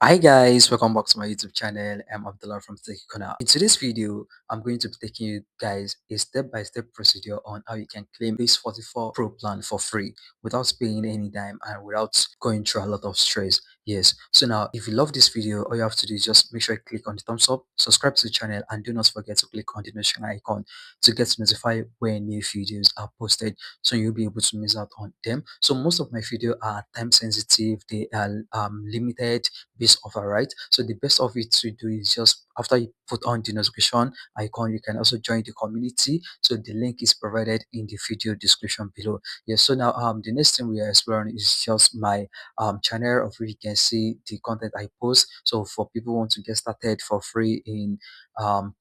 Hi guys, welcome back to my YouTube channel. I'm Abdullah from 𝗙𝗂𝗃. In today's video, I'm going to be taking you guys a step-by-step procedure on how you can claim BASE44 Pro plan for free without paying any dime and without going through a lot of stress. Yes, so now if you love this video, all you have to do is just make sure you click on the thumbs up, subscribe to the channel, and do not forget to click on the notification icon to get notified when new videos are posted, so you'll be able to miss out on them. So most of my videos are time sensitive, they are limited base offer, right? So the best of it to do is just after you put on the notification icon, you can also join the community. So the link is provided in the video description below. Yes, so now the next thing we are exploring is just my channel, of which you can see the content I post. So for people who want to get started for free in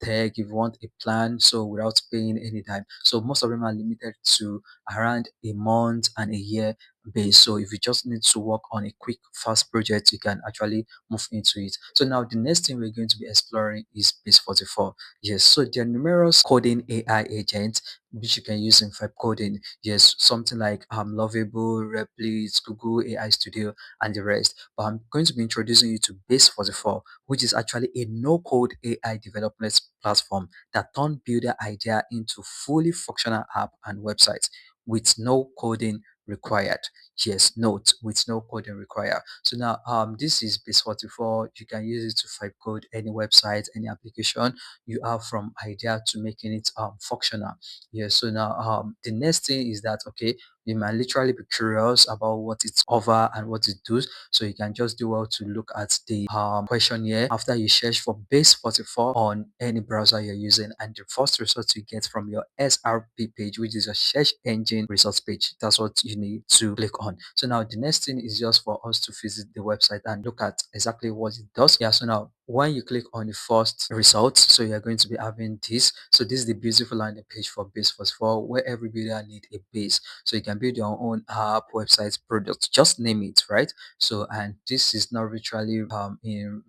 tech, if you want a plan so without paying any time, so most of them are limited to around a month and a year base. So if you just need to work on a quick fast project, you can actually move into it. So now the next thing we're going to be exploring is BASE44. Yes, so there are numerous coding AI agents which you can use in vibe coding. Yes, something like Lovable, Replit, Google AI Studio, and the rest. But I'm going to be introducing you to BASE44, which is actually a no-code AI development platform that turns builder idea into fully functional app and websites with no coding required. Yes, note, with no coding required. So now this is BASE44. You can use it to vibe code any website, any application you have, from idea to making it functional. Yes, so now the next thing is that, okay, you might literally be curious about what it's over and what it does. So you can just do well to look at the questionnaire after you search for BASE44 on any browser you're using, and the first result you get from your SRP page, which is a search engine results page. That's what you need to click on. So now the next thing is just for us to visit the website and look at exactly what it does. Yeah, so now when you click on the first result, so you're going to be having this. So this is the beautiful landing page for BASE44, where every builder need a base. So you can build your own app, websites, products, just name it, right? So, and this is not literally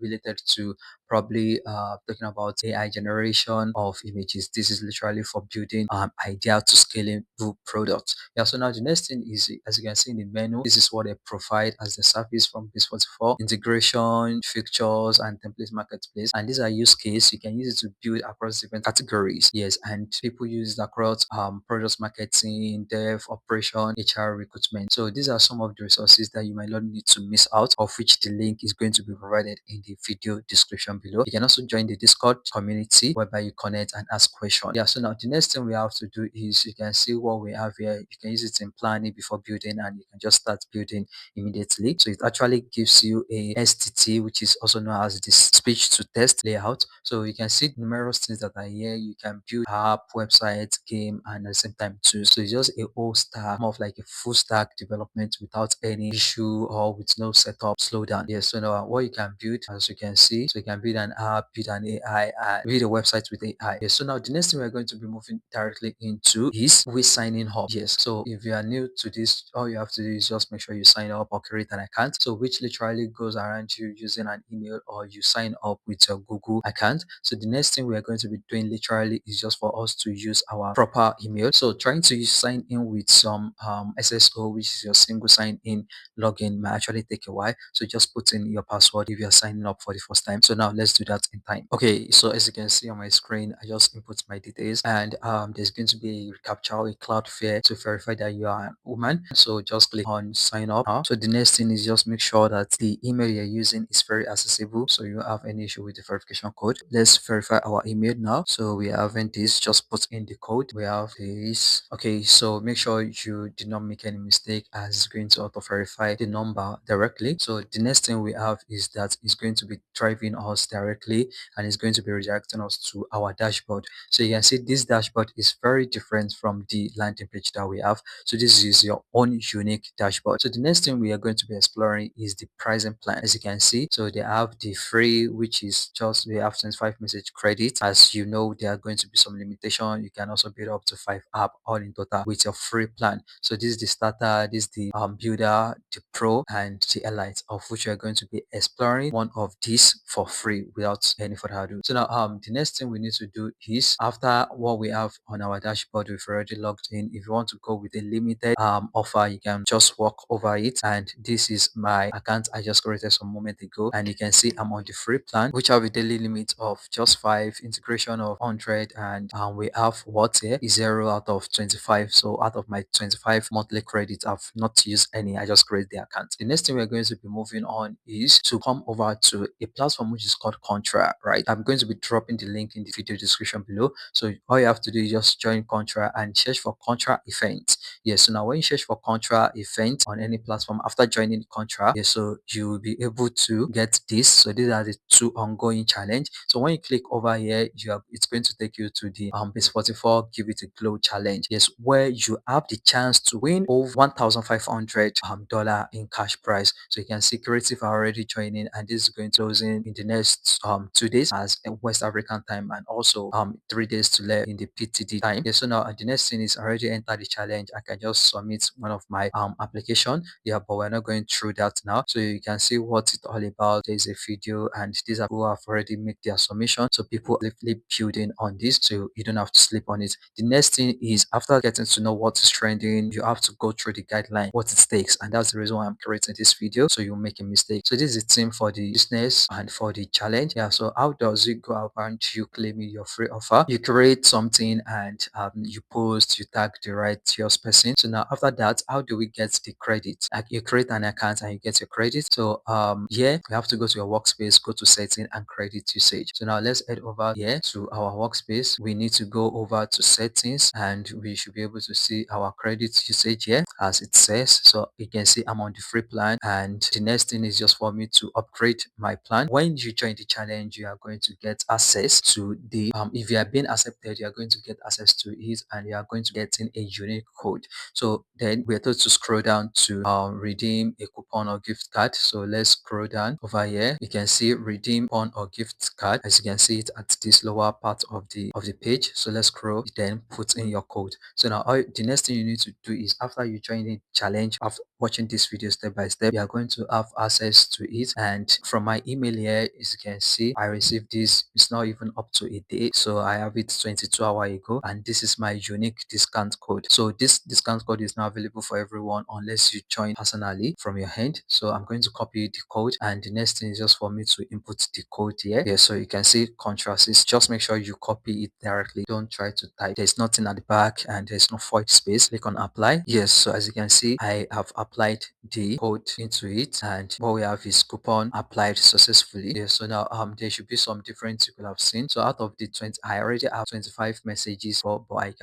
related to probably talking about AI generation of images. This is literally for building idea to scalable products. Yeah, so now the next thing is, as you can see in the menu, this is what they provide as the service from BASE44: integration, features, and template marketplace. And these are use case you can use it to build across different categories. Yes, and people use it across product marketing, dev, operation, HR, recruitment. So these are some of the resources that you might not need to miss out, of which the link is going to be provided in the video description below. You can also join the Discord community whereby you connect and ask questions. Yeah, so now the next thing we have to do is, you can see what we have here. You can use it in planning before building, and you can just start building immediately. So it actually gives you a STT, which is also known as the speech to text layout. So you can see numerous things that are here. You can build app, website, game, and at the same time too. So it's just a whole stack, more of like a full stack development without any issue or with no setup slowdown. Yes, so now what you can build, as you can see, so you can build an app, build an AI, build a website with AI. Yes, so now the next thing we're going to be moving directly into is with signing up. Yes, so if you are new to this, all you have to do is just make sure you sign up or create an account, so which literally goes around you using an email, or you sign up with your Google account. So the next thing we are going to be doing literally is just for us to use our proper email. So trying to sign in with some SSO, which is your single sign in login, might actually take a while. So just put in your password if you're signing up for the first time. So now let's do that in time. Okay, so as you can see on my screen, I just input my details, and there's going to be a captcha, a Cloudflare, to verify that you are a woman. So just click on sign up. So the next thing is just make sure that the email you're using is very accessible, so you don't have any issue with the verification code. Let's verify our email now. So we are having this, just put in the code. We have this. Okay, so make sure you did not make any mistake, as it's going to auto verify the number directly. So the next thing we have is that it's going to be driving us directly, and it's going to be redirecting us to our dashboard. So you can see this dashboard is very different from the landing page that we have. So this is your own unique dashboard. So the next thing we are going to be exploring is the pricing plan. As you can see, so they have the free, which is just, they have 25 message credit. As you know, there are going to be some limitation. You can also build up to 5 app all in total with your free plan. So this is the starter, this is the builder, the pro, and the elite, of which we are going to be exploring one of these for free. free without any further ado. So now the next thing we need to do is, after what we have on our dashboard, we've already logged in. If you want to go with a limited offer, you can just walk over it. And this is my account I just created some moment ago, and you can see I'm on the free plan, which have a daily limit of just 5, integration of 100, and we have what here is 0 out of 25. So out of my 25 monthly credits, I've not used any. I just created the account. The next thing we're going to be moving on is to come over to a platform which is called Contra, right? I'm going to be dropping the link in the video description below. So all you have to do is just join Contra and search for Contra events. Yes, so now when you search for Contra event on any platform after joining Contra, yes, so you will be able to get this. So these are the 2 ongoing challenge. So when you click over here, it's going to take you to the BASE44 Give It a Glow challenge. Yes, where you have the chance to win over $1,500 in cash prize. So you can see creative are already joining, and this is going to close in the next 2 days as West African time, and also 3 days to left in the PTD time. Yeah, so now the next thing is already entered the challenge. I can just submit one of my application. Yeah, but we're not going through that now. So you can see what it's all about. There's a video, and these are people who have already made their submission. So people are literally building on this, so you don't have to sleep on it. The next thing is, after getting to know what is trending, you have to go through the guideline, what it takes, and that's the reason why I'm creating this video, so you make a mistake. So this is the team for the business and for the challenge. Yeah, so how does it go about you claiming your free offer? You create something, and you post, you tag the right yours person. So now after that, how do we get the credit? Like, you create an account and you get your credit. So yeah, you have to go to your workspace, go to setting and credit usage. So now let's head over here to our workspace. We need to go over to settings, and we should be able to see our credit usage here as it says. So you can see I'm on the free plan, and the next thing is just for me to upgrade my plan. When you join the challenge, you are going to get access to the if you are being accepted, you are going to get access to it, and you are going to get in a unique code. So then we're told to scroll down to redeem a coupon or gift card. So let's scroll down over here. You can see redeem coupon or gift card, as you can see it at this lower part of the page. So let's scroll, then put in your code. So now the next thing you need to do is, after you join the challenge, after watching this video step by step, you are going to have access to it. And from my email here, as you can see, I received this. It's not even up to a day, so I have it 22 hours ago, and this is my unique discount code. So this discount code is not available for everyone unless you join personally from your hand. So I'm going to copy the code, and the next thing is just for me to input the code here. Yeah, so you can see contrast. Just make sure you copy it directly. Don't try to type. There's nothing at the back, and there's no void space. Click on apply. Yes, so as you can see, I have applied the code into it, and what we have is coupon applied successfully. Yeah, so now there should be some difference you could have seen. So out of the 20, I already have 25 messages, but I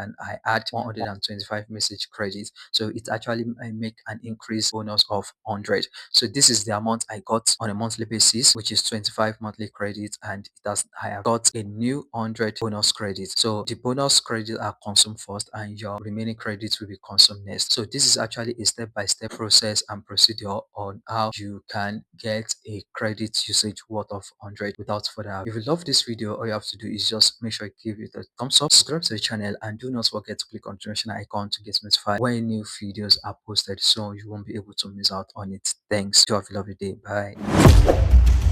add 125 message credits. So it actually make an increase bonus of 100. So this is the amount I got on a monthly basis, which is 25 monthly credits, and I have got a new 100 bonus credits. So the bonus credits are consumed first, and your remaining credits will be consumed next. So this is actually a step-by-step process and procedure on how you can get a credit usage worth of 100 without further. If you love this video, all you have to do is just make sure you give it a thumbs up, subscribe to the channel, and do not forget to click on the notification icon to get notified when new videos are posted, so you won't be able to miss out on it. Thanks. Do have a lovely day. Bye.